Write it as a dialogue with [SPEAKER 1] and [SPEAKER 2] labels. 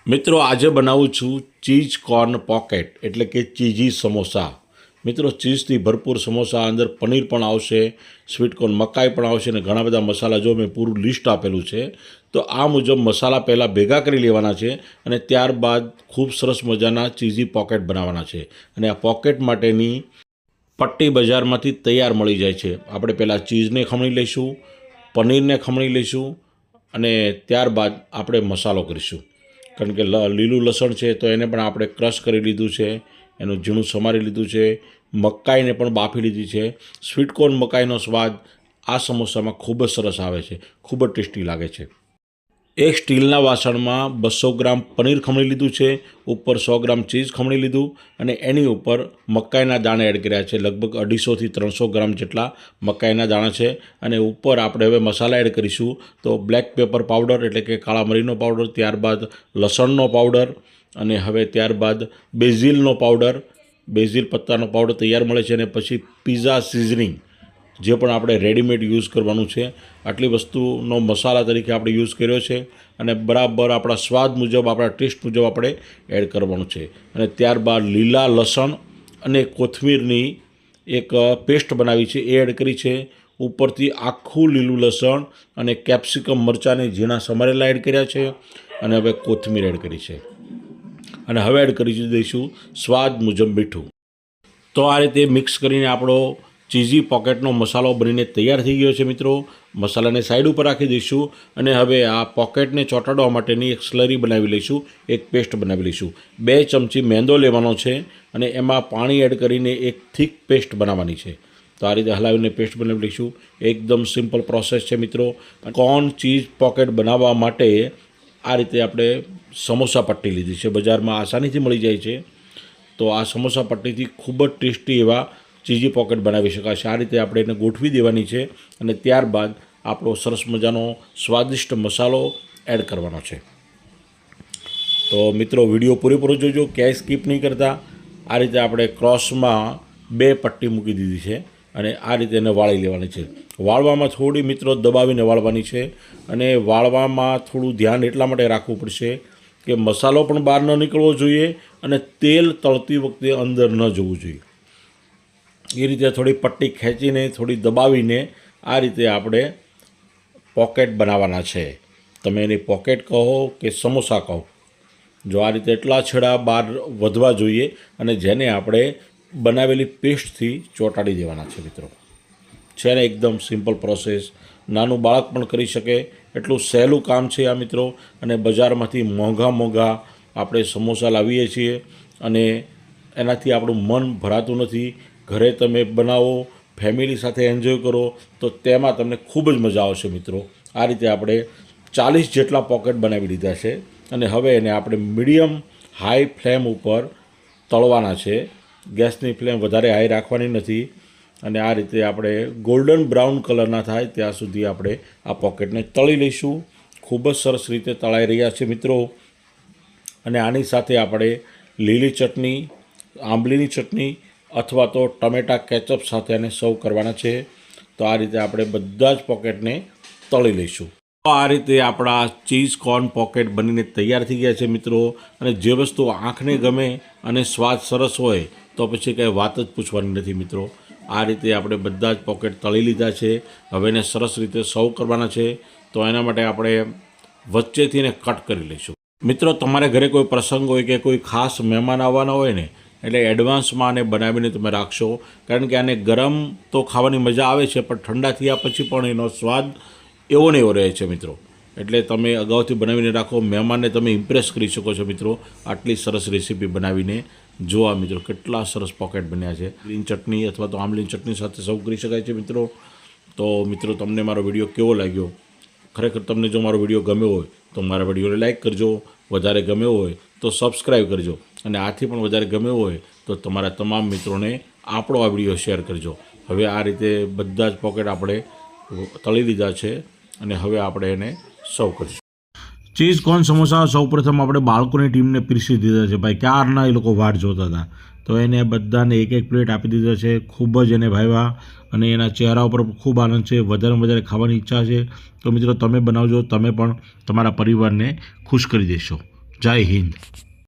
[SPEAKER 1] મિત્રો આજે બનાવું છું ચીઝ કોર્ન પોકેટ એટલે કે ચીઝી સમોસા। મિત્રો ચીઝથી ભરપૂર સમોસા, અંદર પનીર પણ આવશે, સ્વીટ કોર્ન મકાઈ પણ આવશે અને ઘણા બધા મસાલા જો મેં પૂરું લિસ્ટ આપેલું છે। તો આ મુજબ મસાલા પહેલાં ભેગા કરી લેવાના છે અને ત્યારબાદ ખૂબ સરસ મજાના ચીઝી પોકેટ બનાવવાના છે। અને આ પોકેટ માટેની પટ્ટી બજારમાંથી તૈયાર મળી જાય છે। આપણે પહેલાં ચીઝને ખમણી લઈશું, પનીરને ખમણી લઈશું અને ત્યારબાદ આપણે મસાલો કરીશું। કારણ કે લીલું લસણ છે તો એને પણ આપણે ક્રશ કરી લીધું છે, એનું ઝીણું સમારી લીધું છે, મકાઈને પણ બાફી લીધી છે। સ્વીટ કોર્ન મકાઈનો સ્વાદ આ સમોસામાં ખૂબ જ સરસ આવે છે, ખૂબ જ ટેસ્ટી લાગે છે। એક સ્ટીલના વાસણમાં 200 ગ્રામ પનીર ખમણી લીધું છે, ઉપર 100 ગ્રામ ચીઝ ખમણી લીધું અને એની ઉપર મકાઈના દાણા એડ કર્યા છે। લગભગ 250થી 300 ગ્રામ જેટલા મકાઈના દાણા છે અને ઉપર આપણે હવે મસાલા એડ કરીશું। તો બ્લેક પેપર પાવડર એટલે કે કાળા મરીનો પાવડર, ત્યારબાદ લસણનો પાવડર અને હવે ત્યારબાદ બેઝિલનો પાવડર, બેઝિલ પત્તાનો પાવડર તૈયાર મળે છે અને પછી પિઝા સિઝનિંગ જે પણ આપણે રેડીમેડ યુઝ કરવાનું છે, આટલી વસ્તુનો મસાલા તરીકે આપણે યુઝ કર્યો છે અને બરાબર આપણા સ્વાદ મુજબ, આપણા ટેસ્ટ મુજબ આપણે એડ કરવાનું છે। અને ત્યારબાદ લીલા લસણ અને કોથમીરની એક પેસ્ટ બનાવી છે એ એડ કરી છે। ઉપરથી આખું લીલું લસણ અને કેપ્સિકમ મરચાંને ઝીણા સમારેલા એડ કર્યા છે અને હવે કોથમીર એડ કરી છે અને હવે એડ કરી દઈશું સ્વાદ મુજબ મીઠું। તો આ રીતે મિક્સ કરીને આપણો ચીઝી પોકેટનો મસાલો બનીને તૈયાર થઈ ગયો છે। મિત્રો મસાલાને સાઈડ ઉપર રાખી દઈશું અને હવે આ પોકેટને ચોંટાડવા માટેની એક સ્લરી બનાવી લઈશું, એક પેસ્ટ બનાવી લઈશું। 2 ચમચી મેંદો લેવાનો છે અને એમાં પાણી એડ કરીને એક થીક પેસ્ટ બનાવવાની છે। તો આ રીતે હલાવીને પેસ્ટ બનાવી લઈશું। એકદમ સિમ્પલ પ્રોસેસ છે મિત્રો। કોર્ન ચીઝ પોકેટ બનાવવા માટે આ રીતે આપણે સમોસા પટ્ટી લીધી છે, બજારમાં આસાનીથી મળી જાય છે। તો આ સમોસા પટ્ટીથી ખૂબ જ ટેસ્ટી એવા ચીઝી પોકેટ બનાવી શકાશે। આ રીતે આપણે એને ગોઠવી દેવાની છે અને ત્યારબાદ આપણો સરસ મજાનો સ્વાદિષ્ટ મસાલો એડ કરવાનો છે। તો મિત્રો વિડીયો પૂરેપૂરો જોજો, ક્યાંય સ્કીપ નહીં કરતા। આ રીતે આપણે ક્રોસમાં 2 પટ્ટી મૂકી દીધી છે અને આ રીતે એને વાળી લેવાની છે। વાળવામાં થોડી મિત્રો દબાવીને વાળવાની છે અને વાળવામાં થોડું ધ્યાન એટલા માટે રાખવું પડશે કે મસાલો પણ બહાર ન નીકળવો જોઈએ અને તેલ તળતી વખતે અંદર ન જવું જોઈએ। એ રીતે થોડી પટ્ટી ખેંચીને, થોડી દબાવીને આ રીતે આપણે પોકેટ બનાવવાના છે। તમે એની પોકેટ કહો કે સમોસા કહો, જો આ રીતે એટલા છેડા બહાર વધવા જોઈએ અને જેને આપણે બનાવેલી પેસ્ટથી ચોંટાડી દેવાના છે। મિત્રો છે ને એકદમ સિમ્પલ પ્રોસેસ, નાનું બાળક પણ કરી શકે એટલું સહેલું કામ છે આ મિત્રો। અને બજારમાંથી મોંઘા આપણે સમોસા લાવીએ છીએ અને એનાથી આપણું મન ભરાતું નથી। ઘરે તમે બનાવો, ફેમિલી સાથે એન્જોય કરો તો તેમાં તમને ખૂબ જ મજા આવશે મિત્રો। આ રીતે આપણે 40 જેટલા પોકેટ બનાવી લીધા છે અને હવે એને આપણે મીડિયમ હાઈ ફ્લેમ ઉપર તળવાના છે। ગેસની ફ્લેમ વધારે હાઈ રાખવાની નથી અને આ રીતે આપણે ગોલ્ડન બ્રાઉન કલરના થાય ત્યાં સુધી આપણે આ પોકેટને તળી લઈશું। ખૂબ જ સરસ રીતે તળાઈ રહ્યા છે મિત્રો। અને આની સાથે આપણે લીલી ચટણી, આંબલીની ચટણી અથવા તો ટમેટા કેચઅપ સાથે એને સર્વ કરવાના છે। તો આ રીતે આપણે બધા જ પોકેટને તળી લઈશું। તો આ રીતે આપણા ચીઝ કોર્ન પોકેટ બનીને તૈયાર થઈ ગયા છે મિત્રો। અને જે વસ્તુ આંખને ગમે અને સ્વાદ સરસ હોય તો પછી કંઈ વાત જ પૂછવાની નથી મિત્રો। આ રીતે આપણે બધા જ પોકેટ તળી લીધા છે, હવે એને સરસ રીતે સર્વ કરવાના છે। તો એના માટે આપણે વચ્ચેથી એને કટ કરી લઈશું। મિત્રો તમારે ઘરે કોઈ પ્રસંગ હોય કે કોઈ ખાસ મહેમાન આવવાના હોય ને, એટલે એડવાન્સમાં આને બનાવીને તમે રાખશો, કારણ કે આને ગરમ તો ખાવાની મજા આવે છે પણ ઠંડા થયા પછી પણ એનો સ્વાદ એવો ને એવો રહે છે મિત્રો। એટલે તમે અગાઉથી બનાવીને રાખો, મહેમાનને તમે ઇમ્પ્રેસ કરી શકો છો મિત્રો આટલી સરસ રેસીપી બનાવીને। જો આ મિત્રો કેટલા સરસ પોકેટ બન્યા છે। ગ્રીન ચટણી અથવા તો આંબલીની ચટણી સાથે સર્વ કરી શકાય છે મિત્રો। તો મિત્રો તમને મારો વિડીયો કેવો લાગ્યો? ખરેખર તમને જો મારો વિડીયો ગમ્યો હોય તો મારા વિડીયોને લાઇક કરજો, વધારે ગમ્યો હોય તો સબસ્ક્રાઈબ કરજો અને આથી પણ વધારે ગમ્યો હોય તો તમારા તમામ મિત્રોને આપણો આ વિડીયો શેર કરજો। હવે આ રીતે બધા જ પોકેટ આપણે તળી લીધા છે અને હવે આપણે એને સર્વ કરીશું। ચીઝ કોર્ન સમોસા સૌપ્રથમ આપણે બાળકોની ટીમને પીરસી દીધા છે ભાઈ, ક્યારના એ લોકો વાટ જોતા હતા। તો એને બધાને એક પ્લેટ આપી દીધા છે। ખૂબ જ એને ભાવ્યા અને એના ચહેરા ઉપર ખૂબ આનંદ છે, વધારેમાં વધારે ખાવાની ઈચ્છા છે। તો મિત્રો તમે બનાવજો, તમે પણ તમારા પરિવારને ખુશ કરી દેશો। જય હિન્દ.